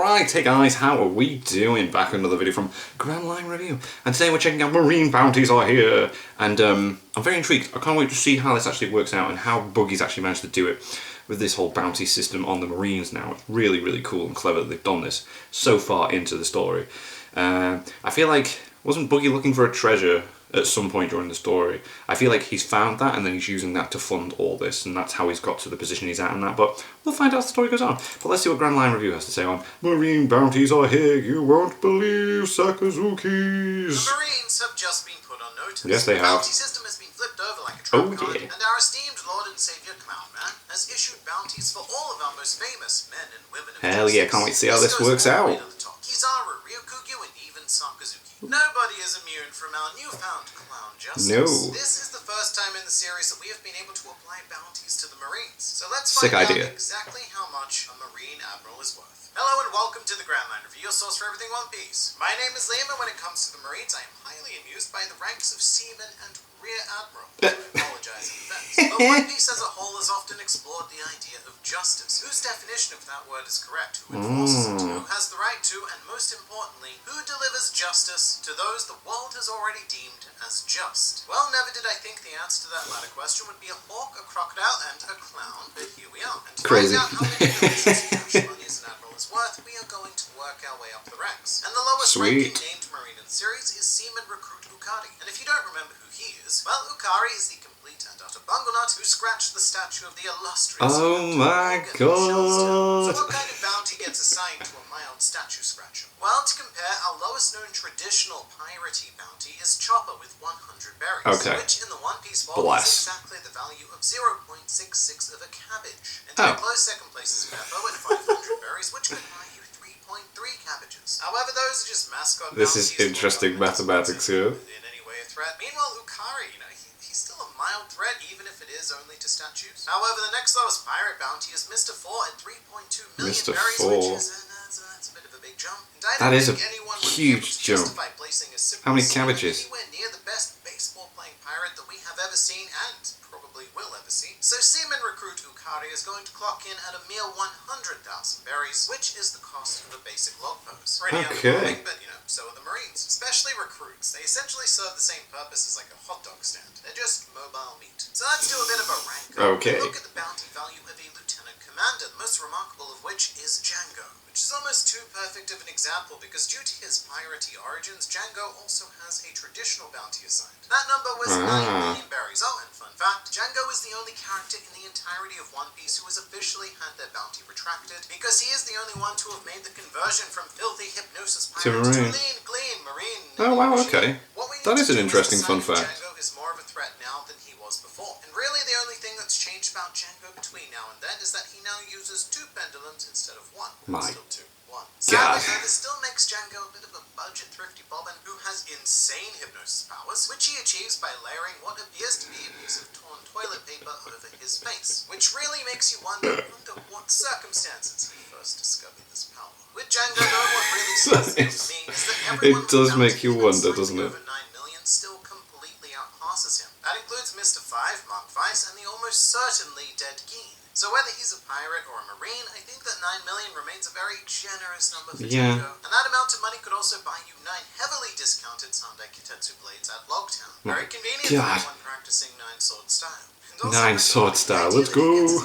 Right, hey guys, how are we doing? Back with another video from Grand Line Review. And today we're checking out Marine Bounties Are Here. And I'm very intrigued. I can't wait to see how this actually works out and how Buggy's actually managed to do it with this whole bounty system on the Marines now. It's really, really cool and clever that they've done this so far into the story. I feel like, wasn't Buggy looking for a treasure at some point during the story? I feel like he's found that and then he's using that to fund all this, and that's how he's got to the position he's at and that, but we'll find out as the story goes on. But let's see what Grand Line Review has to say on Marine Bounties Are Here, You Won't Believe Sakazuki's. The Marines have just been put on notice. Yes, they have. The bounty system has been flipped over like a trump card, yeah. and our esteemed Lord and Saviour Clownman has issued bounties for all of our most famous men and women of Hell yeah, can't wait to see how this works out. Kizaru, Ryokugyu, and even Sakazuki. Nobody is immune from our newfound clown justice. No. This is the first time in the series that we have been able to apply bounties to the Marines. So let's Sick find idea. out exactly how much a Marine Admiral is worth. Hello and welcome to the Grand Line Review, your source for everything One Piece. My name is Liam, and when it comes to the Marines, I am highly amused by the ranks of Seaman and Rear Admiral. I apologize in advance. But One Piece as a whole has often explored the idea of justice. Whose definition of that word is correct? Who enforces it? Who has the right to? And most importantly, who delivers justice to those the world has already deemed as just? Well, never did I think the answer to that latter question would be a hawk, a crocodile, and a clown, but here we are. And to Crazy. find out how many cash money as an admiral is worth, we are going to work our way up the ranks. And the lowest ranking named Marine in the series is Seaman Recruit Ukari. And if you don't remember who he is, well, Ukari is the complete and utter bunglenut who scratched the statue of the illustrious. Oh my god. So what kind of bounty gets assigned to a mild statue scratcher? Well, to compare, our lowest known traditional piratey bounty is Chopper with 100 berries. Okay. Which in the One Piece vault is exactly the value of 0.66 of a cabbage. And in close second place is Pepper with 500 berries, which could buy you 3.3 cabbages. However, those are just mascot This bounties. is interesting mathematics here. In any way a threat. Meanwhile, Ukari, he's still a mild threat, even if it is only to statues. However, the next lowest pirate bounty is Mr. 4 at 3.2 million Mr. berries, 4. which is that's a bit of a big jump. And I That don't is a think anyone would huge be able to jump. justify placing a simple How many seaman cabbages? anywhere near the best baseball-playing pirate that we have ever seen and probably will ever see. So Seaman Recruit Ukari is going to clock in at a mere 100,000 berries, which is the cost of a basic log post. Pretty underwhelming, but so are the Marines, especially recruits. They essentially serve the same purpose as like a hot dog stand. They're just mobile meat. So let's do a bit of a rank up. Okay. Look at the bounty value of a lieutenant commander, the most remarkable of which is Django, which is almost too perfect of an example because due to his piratey origins, Django also has a traditional bounty assigned. That number was 9 million berries. Oh, and fun fact, Django is the only character in the entirety of One Piece who has officially had their bounty retracted because he is the only one to have made the conversion from filthy hypnosis pirate to clean marine. Oh wow, okay. That is an interesting fun fact. Django is more of a threat now than he was before. And really the only thing that's changed about Django between now and then is that he now uses 2 pendulums instead of 1. My Still 2. Sadly, though, this still makes Django a bit of a budget thrifty bobbin who has insane hypnosis powers, which he achieves by layering what appears to be a piece of torn toilet paper over his face, which really makes you wonder under what circumstances he first discovered this power. With Django, though, what really seems to me is that everyone It does make you wonder, doesn't it? over 9 million still completely outclasses him. That includes Mr. 5, Mark Weiss, and the almost certainly dead Geen. So whether he's a pirate or a marine, I think that 9 million remains a very generous number for Django. And that amount of money could also buy you 9 heavily discounted Sandai Kitetsu blades at Logtown. Very convenient for anyone practicing 9-sword style. 9-sword style, let's go!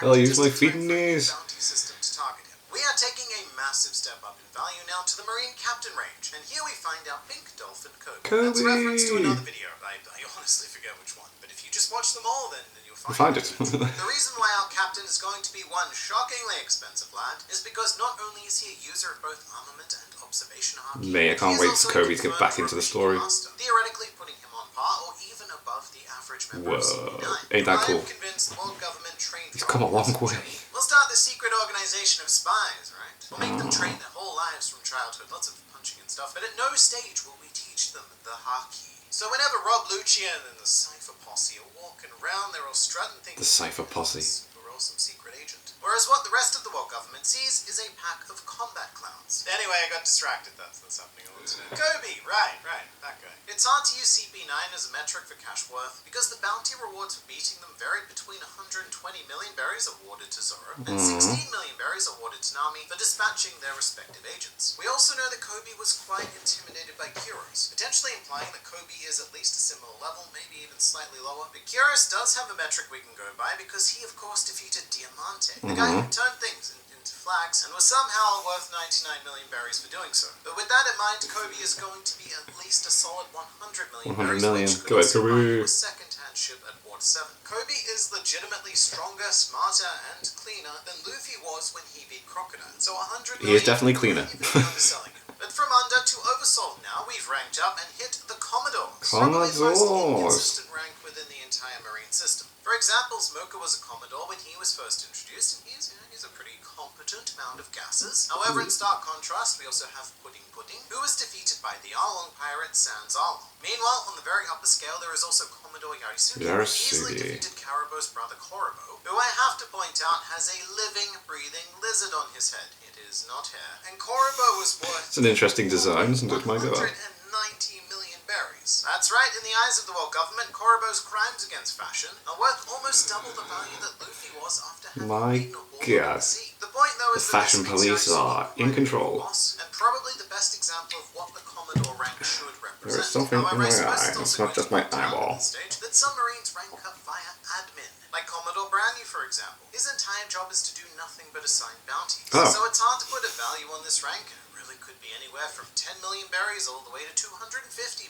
I'll use my feet and knees. System to target him. We are taking a massive step up in value now to the Marine Captain range, and here we find our Pink Dolphin Kobe. That's a reference to another video. I honestly forget which one, but if you just watch them all, then you'll find it. The reason why our captain is going to be one shockingly expensive lad is because not only is he a user of both armament and observation haki, I can't wait for Kobe to get back into the story. Theoretically putting him on par or even above the average member of CP9. Ain't that cool? I'm convinced the world government trained. He's come a long way. We'll start the secret organization of spies, right? We'll make them train their whole lives from childhood, lots of punching and stuff, but at no stage will we teach them the haki. So whenever Rob Lucien and the Cypher Posse are walking around, they're all strutting things. The Cypher Posse. Super awesome secret agent. Whereas what the rest of the world government sees is a pack of combat clowns. pounds. Anyway, I got distracted. That's happening all today. Kobe, right, that guy. It's hard to use CP9 as a metric for cash worth because the bounty rewards for beating them varied between 120 million berries awarded to Zoro and 16 million berries awarded to Nami for dispatching their respective agents. We also know that Kobe was quite intimidated by Kuros, potentially implying that Kobe is at least a similar level, maybe even slightly lower. But Kuros does have a metric we can go by because he of course defeated Diamante, the guy who turned things into flags and was somehow worth 99 million berries for doing so. But with that in mind, Kobe is going to be at least a solid 100 million 100 berries, million. which could also buy you a second-hand ship at Water 7. Kobe is legitimately stronger, smarter, and cleaner than Luffy was when he beat Crocodile. So 100 million... He is definitely cleaner. Underselling him. But from under to oversold now, we've ranked up and hit the Commodores. Probably the most inconsistent rank within the entire marine system. For example, Smoker was a Commodore when he was first introduced, and he's a pretty competent amount of gases. However, in stark contrast, we also have Pudding, who was defeated by the Arlong pirate Sans Arlong. Meanwhile, on the very upper scale, there is also Commodore Yarisugi, who easily defeated Karabo's brother Korobo, who I have to point out has a living, breathing lizard on his head. It is not hair. And Korobo was worth... It's an interesting design, isn't it? My God. 190 million berries. That's right, in the eyes of the world government, Korobo's crimes against fashion are worth almost double the value that Luffy was after having beaten a war on the sea. The point, though, is the fashion police are in control. And probably the best example of what the Commodore rank should represent. There is something in my eye. It's not just my eyeball. That some Marines rank up via admin, like Commodore Brandy, for example. His entire job is to do nothing but assign bounties. So it's hard to put a value on this rank. It really could be anywhere from 10 million berries all the way to 250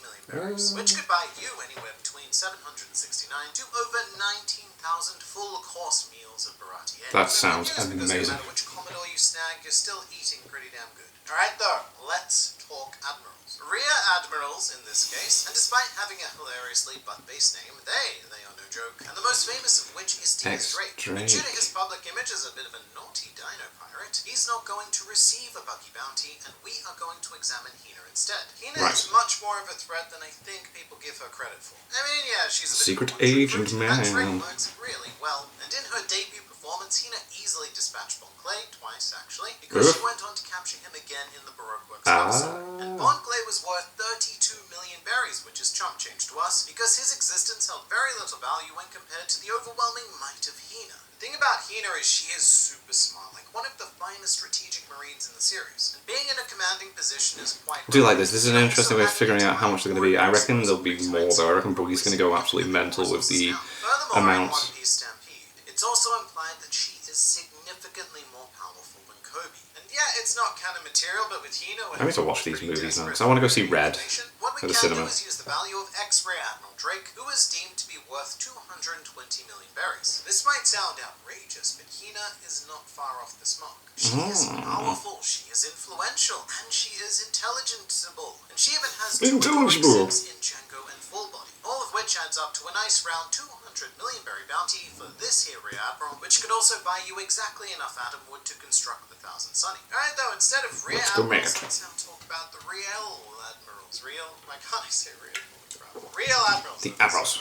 million berries, which could buy you anywhere between 769 to over 19,000 full course meals of Baratier. That sounds amazing. amazing. No matter which Commodore you snag, you're still eating pretty damn good. Alright though, let's talk admirals. Rear admirals in this case, and despite having a hilariously butt-based name, they are no joke, and the most famous of which is T.S. Drake. But due to his public image as a bit of a naughty dino pirate, he's not going to receive a buggy bounty, and we are going to examine Hina instead. Hina is much more of a threat than I think people give her credit for. I mean, yeah, she's a bit secret of a agent, man. That trick works really well, and in her debut performance, Hina easily dispatched Bon Clay, twice actually, because she went on to capture him again in the Baroque Works episode. And Bon Clay was worth 32 million berries, which is chump change to us, because his existence held very little value when compared to the overwhelming might of Hina. The thing about Hina is she is super smart, like one of the finest strategic marines in the series. And being in a commanding position is quite... I do like this. This is an interesting way of figuring out how much they're going to be. I reckon there'll be more though. I reckon Boogie's going to go absolutely mental with the amounts. It's also implied that she is significantly more powerful than Kobe. And yeah, it's not canon material, but with Hina... I need to watch these movies now, because I want to go see Red what we at the can cinema. do is use the value of ex-Rear Admiral Drake, who is deemed to be worth 220 million berries. This might sound outrageous, but Hina is not far off this mark. She is powerful, she is influential, and she is intelligible. And she even has two sips in Django and Full Body, all of which adds up to a nice round 200 million berry bounty for this here Rear Admiral, which could also buy you exactly enough atom wood to construct the Thousand Sunny. Alright though, instead of Rear Admirals, let's now talk about the Real Admirals. Why can't I say real? Real Admirals. The Admirals.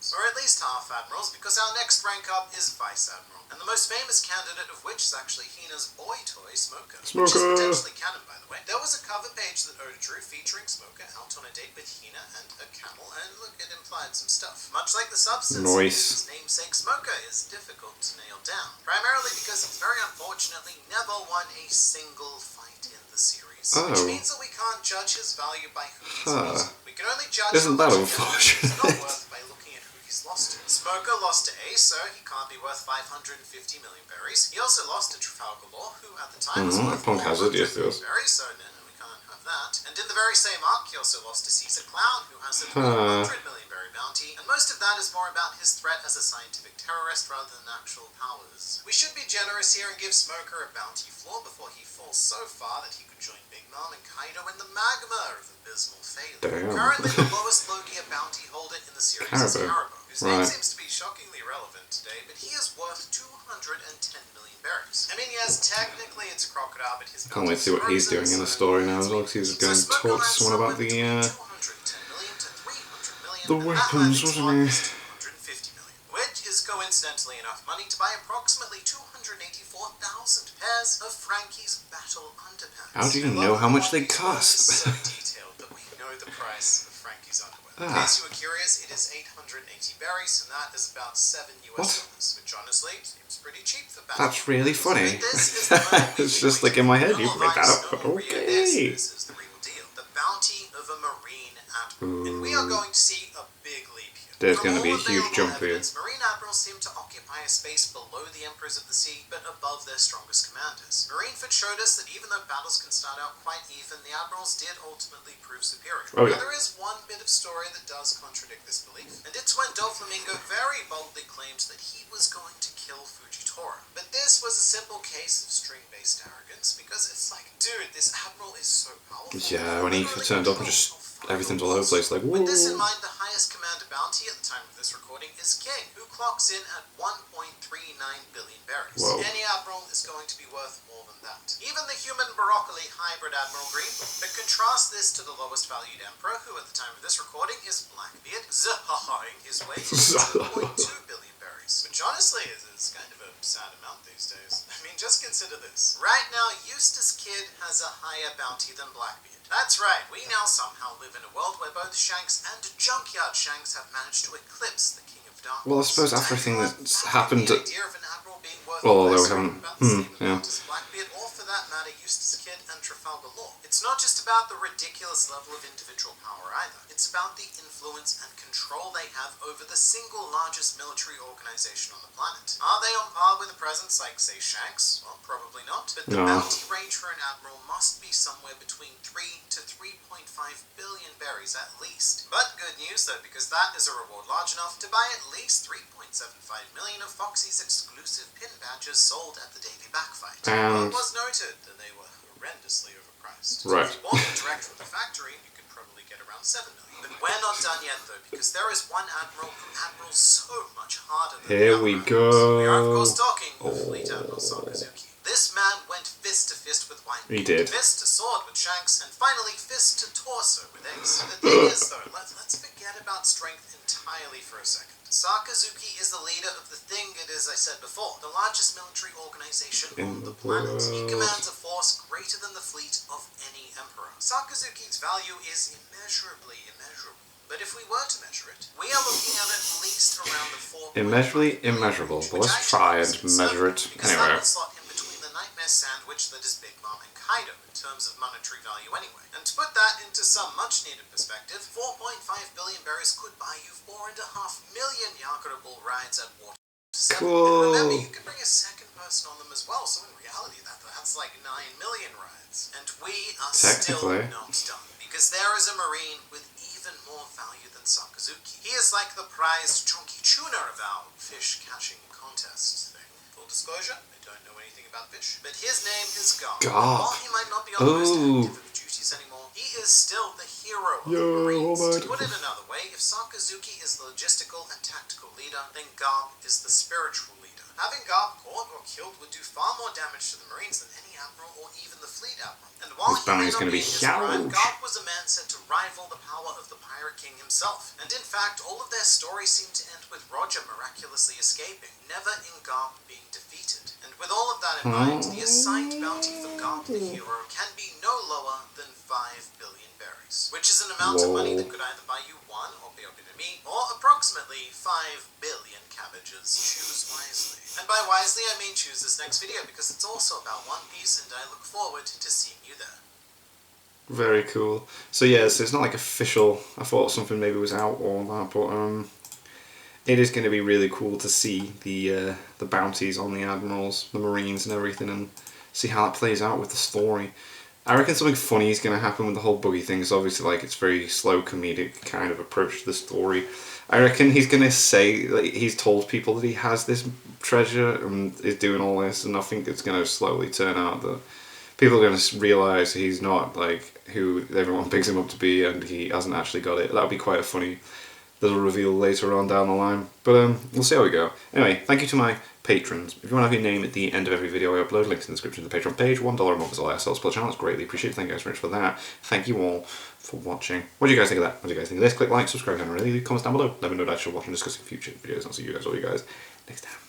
Or at least half Admirals, because our next rank up is Vice Admiral. And the most famous candidate of which is actually Hina's boy toy, Smoker. Which is potentially canon, by the way. There was a cover page that Oda drew featuring Smoker out on a date with Hina and a camel, and look, it implied some stuff. Much like the substance, his namesake Smoker is difficult to nail down. Primarily because he's very unfortunately never won a single fight in the series. Which means that we can't judge his value by who he's beaten. We can only judge Isn't that unfortunate? he's not worth by looking at who he's lost to. Smoker lost to Ace, so he can't be worth 550 million berries. He also lost to Trafalgar Law, who at the time was worth 400 million berries, so no, we can't have that. And in the very same arc, he also lost to Caesar Clown, who has a 100 million berry bounty, and most of that is more about his threat as a scientific terrorist rather than actual powers. We should be generous here and give Smoker a bounty floor before he falls so far that he could join Big Mom and Kaido in the magma of abysmal failure. Currently, the lowest Logia bounty holder in the series is Karibo, whose name seems to be shockingly relevant today, but he is worth 210 million berries. I mean, yes, technically it's a crocodile, but his can't wait to see what he's doing in the story now as well, because he's going to talk to someone about the weapons, wasn't he? Which is coincidentally coincidentally enough money to buy approximately 284,000 pairs of Frankie's battle underpants. How do you know how much they cost? So detailed that we know the price of Frankie's underwear. In case you were curious, it is 880 berries, and that is about $7 US, which honestly seems pretty cheap for battle. That's really funny. This is the It's just like in my head, you made that up. Okay. This is the real deal. The bounty of a Marine Admiral. And we are going to see a big leap here. There's From going to be a all huge available jump here. evidence, Marine Admirals seem to occupy a space below the Emperors of the Sea, but above their strongest commanders. Marineford showed us that even though battles can start out quite even, the Admirals did ultimately prove superior. Oh, yeah. Now, there is one bit of story that does contradict this belief, and it's when Doflamingo very boldly claims that he was going to kill Fujitora. But this was a simple case of string-based arrogance, because it's like, dude, this Admiral is so powerful. Yeah, when he turned up and just everything's all over the place, like, whoa. With this in mind, the highest commander bounty at the time of this recording is King, who clocks in at 1.39 billion berries. Whoa. Any admiral is going to be worth more than that. Even the human broccoli hybrid Admiral Green. But contrast this to the lowest valued emperor, who at the time of this recording is Blackbeard, zahahaing his way to 2.2 billion berries. Which honestly is kind of a sad amount these days. I mean, just consider this. Right now, Eustace Kidd has a higher bounty than Blackbeard. That's right, we now somehow live in a world where both Shanks and Junkyard Shanks have managed to eclipse the King of Darkness. Well, I suppose after everything that's happened... The idea of an admiral being worth well, although less we haven't... about the same yeah. amount as Blackbeard, or for that matter, Eustace Kidd and Trafalgar Law. It's not just about the ridiculous level of individual power either. It's about the influence and control they have over the single largest military organization on the planet. Are they on par with the presence like, say, Shanks? Well, probably not. But the bounty range for an admiral must be somewhere between 3 to 3.5 billion berries at least. But good news though, because that is a reward large enough to buy at least 3.75 million of Foxy's exclusive pin badges sold at the daily backfight. Well, it was noted that they were horrendously overpriced. Right. So if you bought them direct from the factory, you could probably get around 7 million. But we're not done yet though, because there is one admiral who admirals so much harder than Here the we other go. admirals. We are of course talking Fleet Admiral Sakazuki. This man went fist to fist with Whitebeard, He did. fist to sword with Shanks, and finally fist to torso with Ace. The thing is though, let's forget about strength entirely for a second. Sakazuki is the leader of the thing it is I said before, the largest military organization on the planet. He commands a force greater than the fleet of any emperor. Sakazuki's value is immeasurably immeasurable. But if we were to measure it, we are looking at least around the 4. Immeasurably immeasurable. But let's try and measure it. Because Anyway. that would slot him between the nightmare sandwich that is Big Mom and Kaido in terms of monetary value anyway. And to put that into some much needed perspective, 4.5 billion berries could buy you 4.5 million Yakuza rides at Water 7. Cool. And remember, you can bring a second person on them as well, so in reality that's like 9 million rides. And we are still not done. Because there is a Marine with even more value than Sakazuki. He is like the prized chunky tuna of our fish catching contest thing. Full disclosure, I don't know anything about fish, but his name is Garp. While he might not be on the most active of duties anymore, he is still the hero of the Marines. To put it another way, if Sakazuki is the logistical and tactical leader, then Garp is the spiritual leader. Having Garp caught or killed would do far more damage to the Marines than any admiral or even the fleet admiral. And while he may not be in his prime, Garp was a man said to rival the power of the Pirate King himself. And in fact, all of their stories seem to end with Roger miraculously escaping, never in Garp being defeated. And with all of that in mind, the assigned bounty for Garp the hero can be no lower than 5 billion berries, which is an amount of money that could either buy you 1 or me, or approximately 5 billion cabbages. Choose wisely. And by wisely, I mean choose this next video, because it's also about One Piece, and I look forward to seeing you there. Very cool. So yeah, so it's not like official. I thought something maybe was out or that, but it is going to be really cool to see the bounties on the admirals, the marines, and everything, and see how that plays out with the story. I reckon something funny is going to happen with the whole buggy thing. It's obviously like it's very slow comedic kind of approach to the story. I reckon he's going to say, like, he's told people that he has this treasure and is doing all this, and I think it's going to slowly turn out that people are going to realise he's not like who everyone picks him up to be, and he hasn't actually got it. That would be quite a funny little reveal later on down the line. But we'll see how we go. Anyway, thank you to my patrons. If you want to have your name at the end of every video I upload, links in the description of the Patreon page. $1 a month is all I ask. Support the channel. It's greatly appreciated. Thank you guys very much for that. Thank you all for watching. What do you guys think of that? What do you guys think of this? Click like, subscribe, and leave comments down below. Let me know that you're watching, discussing future videos. I'll see you guys, all you guys, next time.